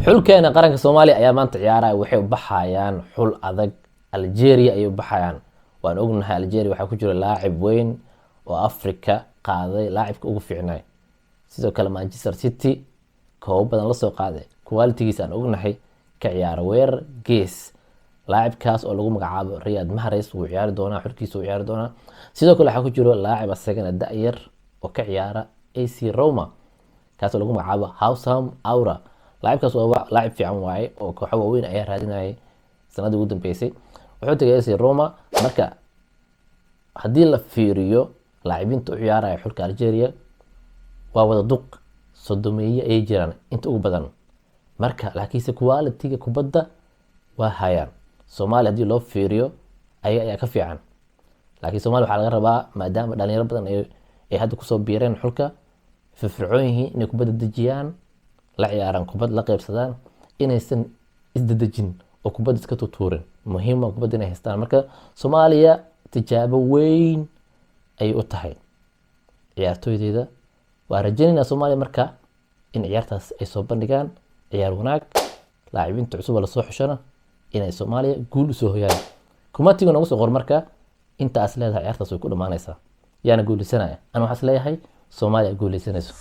xulkeena qaranka Soomaaliya ayaa maanta ciyaaraya waxay u baxayaan xul adag Algeria ay u baxayaan waan ognahay Algeria waxa ku jira laacib weyn oo Afrika qaaday laacibka ugu fiicnay sidoo kale Manchester City koob badan la soo qaaday quality-giisa aan ognahay ka ciyaar weer gees laacibkaas oo lagu magacaabo Riyad Mahrez uu ciyaari doona xulkiisa uu ciyaari doona sidoo kale waxa ku jira laacib asagana da'yar oo ka ciyaara AC Roma kaas oo lagu magacaabo Houssam Aura laacibkaas waa laacib fiican waaye oo kooxo waaweyn ayaa raadinayay sanadii ugu dambeysay wuxuu tagay AC Roma marka haddii la fiiriyo laacibiinta u ciyaaraya xulka Algeria waa wada duq sodomeeye ay jiraan inta ugu badan marka laakiinse quality-ga kubadda waa hayaan Soomaaliya haddii loo fiiriyo ayaa ka fiican laakiin Soomaaliya waxaa laga rabaa maadaama dhalinyaro badan ay hadda kusoo biireen xulka firfircoon yihiin inay kubadda dejiyaan la ciyaaraan kubad la qaybsadaan inaysan isdadejin oo kubadda iska tuurin muhiim ah kubadda inay haystaan marka Soomaaliya tijaabo weyn ay u tahay ciyaartooydeeda waa rajaynaynaa Soomaaliya marka in ciyaartaas ay soo bandhigaan ciyaar wanaag laacibiinta cusub la soo xushana inay Soomaaliya guul u soo hoyaan kumatiga nagu soo qor marka intaas leedahay ciyaartaas way ku dhamaanaysaa yaana guulisanaya ana waxaas leeyahay Soomaaliya guulisanayso